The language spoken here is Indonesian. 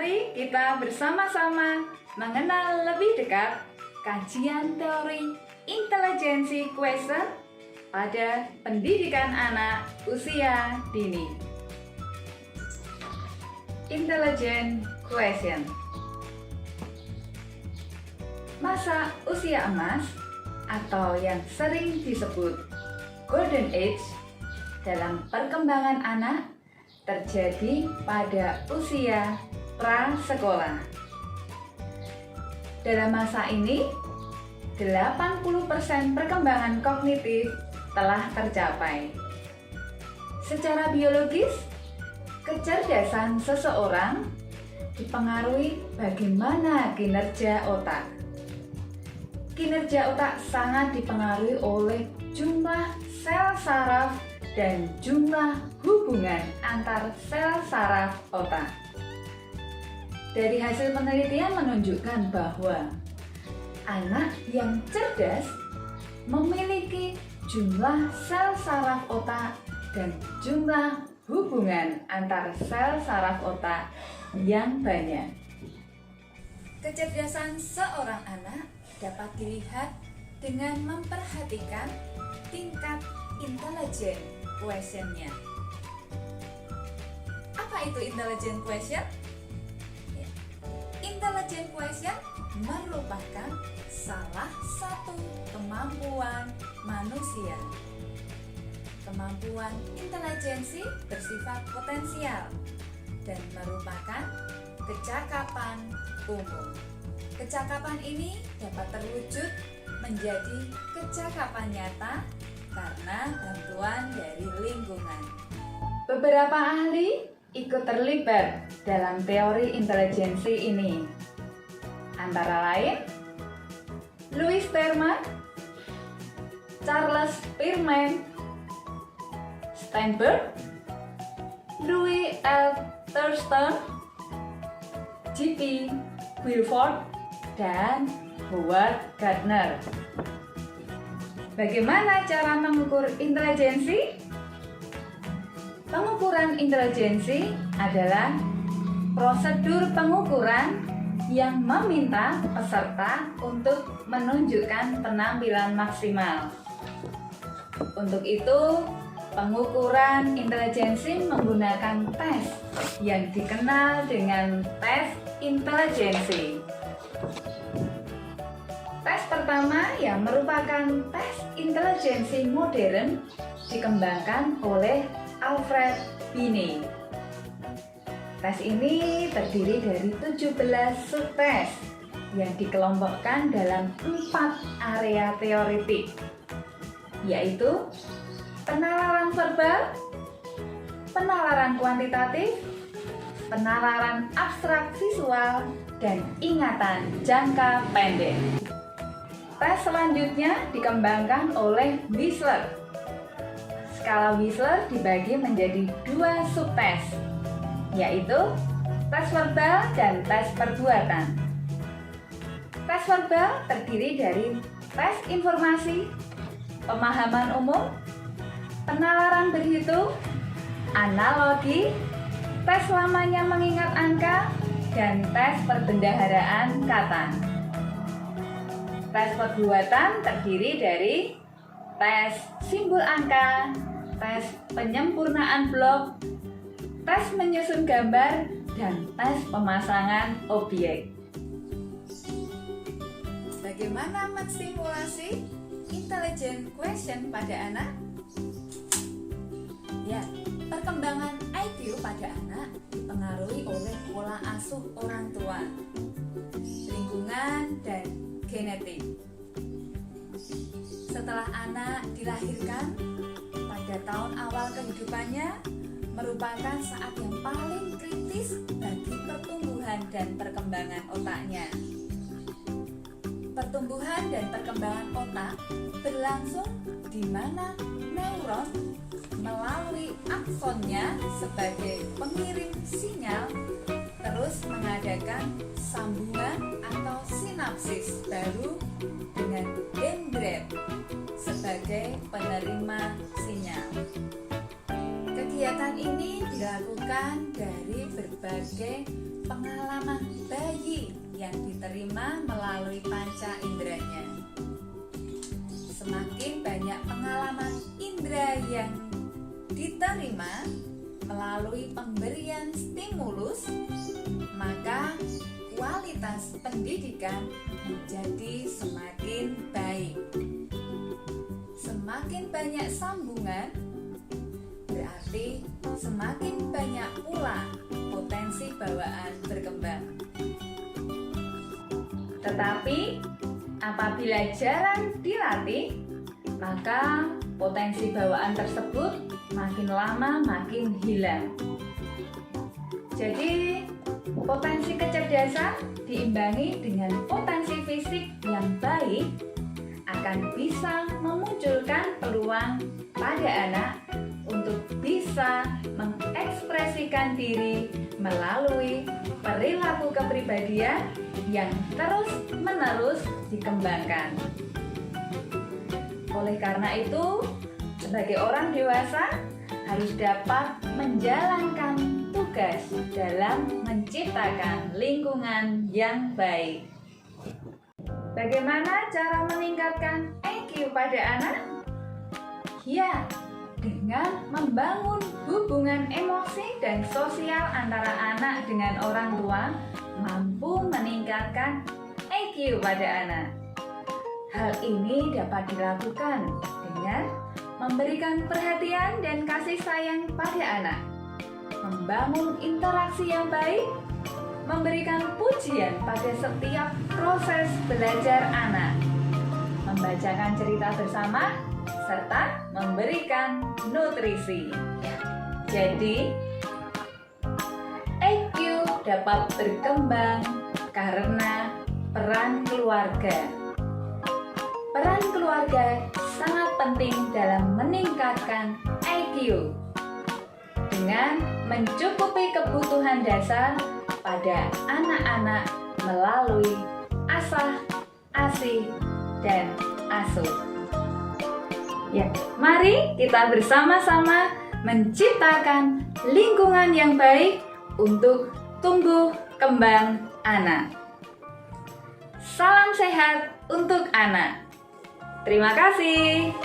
Mari kita bersama-sama mengenal lebih dekat kajian teori intelijensi question pada pendidikan anak usia dini. Intelligent question. Masa usia emas atau yang sering disebut golden age dalam perkembangan anak terjadi pada usia prasekolah. Dalam masa ini, 80% perkembangan kognitif telah tercapai. Secara biologis, kecerdasan seseorang dipengaruhi bagaimana kinerja otak. Kinerja otak sangat dipengaruhi oleh jumlah sel saraf dan jumlah hubungan antar sel saraf otak. Dari hasil penelitian menunjukkan bahwa anak yang cerdas memiliki jumlah sel saraf otak dan jumlah hubungan antar sel saraf otak yang banyak. Kecerdasan seorang anak dapat dilihat dengan memperhatikan tingkat intelijen quotient-nya. Apa itu intelligent quotient? Intelligent quotient merupakan salah satu kemampuan manusia. Kemampuan intelijensi bersifat potensial dan merupakan kecakapan umum. Kecakapan ini dapat terwujud menjadi kecakapan nyata karena bantuan dari lingkungan. Beberapa ahli ikut terlibat dalam teori intelijensi ini. Antara lain, Louis Terman, Charles Spearman, Steinberg, Louis L. Thurston, J.P. Wilford, dan Howard Gardner. Bagaimana cara mengukur intelijensi? Pengukuran intelijensi adalah prosedur pengukuran yang meminta peserta untuk menunjukkan penampilan maksimal. Untuk itu, pengukuran intelijensi menggunakan tes yang dikenal dengan tes intelijensi. Tes pertama yang merupakan tes intelijensi modern dikembangkan oleh Alfred Binet. Tes ini terdiri dari 17 subtes yang dikelompokkan dalam 4 area teoretik, yaitu penalaran verbal, penalaran kuantitatif, penalaran abstrak visual, dan ingatan jangka pendek. Tes selanjutnya dikembangkan oleh Wissler. Skala Wissler dibagi menjadi 2 subtes, yaitu tes verbal dan tes perbuatan. Tes verbal terdiri dari tes informasi, pemahaman umum, penalaran berhitung, analogi, tes lamanya mengingat angka, dan tes perbendaharaan kata. Tes perbuatan terdiri dari tes simbol angka, tes penyempurnaan blok, tes menyusun gambar, dan tes pemasangan objek. Bagaimana menstimulasi intelligent question pada anak? Ya, perkembangan IQ pada anak dipengaruhi oleh pola asuh orang tua, lingkungan, dan genetik. Setelah anak dilahirkan, pada tahun awal kehidupannya merupakan saat yang paling kritis bagi pertumbuhan dan perkembangan otaknya. Pertumbuhan dan perkembangan otak berlangsung di mana neuron melalui aksonnya sebagai pengirim sinyal terus mengadakan sambungan atau sinapsis baru dengan dendrit sebagai penerima sinyal. Kegiatan ini dilakukan dari berbagai berbagai pengalaman bayi yang diterima melalui panca inderanya. Semakin banyak pengalaman indera yang diterima melalui pemberian stimulus, maka kualitas pendidikan menjadi semakin baik. Semakin banyak sambungan, berarti semakin banyak pula potensi bawaan berkembang. Tetapi apabila jarang dilatih, maka potensi bawaan tersebut makin lama makin hilang. Jadi, potensi kecerdasan diimbangi dengan potensi fisik yang baik akan bisa memunculkan peluang pada anak untuk bisa mengekspresikan diri melalui perilaku kepribadian yang terus-menerus dikembangkan. Oleh karena itu, sebagai orang dewasa harus dapat menjalankan tugas dalam menciptakan lingkungan yang baik. Bagaimana cara meningkatkan IQ pada anak? Ya, dengan membangun hubungan emosi dan sosial antara anak dengan orang tua mampu meningkatkan IQ pada anak. Hal ini dapat dilakukan dengan memberikan perhatian dan kasih sayang pada anak, membangun interaksi yang baik, memberikan pujian pada setiap proses belajar anak, membacakan cerita bersama, serta memberikan nutrisi. Jadi, IQ dapat berkembang karena peran keluarga. Peran keluarga sangat penting dalam meningkatkan IQ dengan mencukupi kebutuhan dasar pada anak-anak melalui asah, asih, dan asuh. Ya, mari kita bersama-sama menciptakan lingkungan yang baik untuk tumbuh kembang anak. Salam sehat untuk anak. Terima kasih.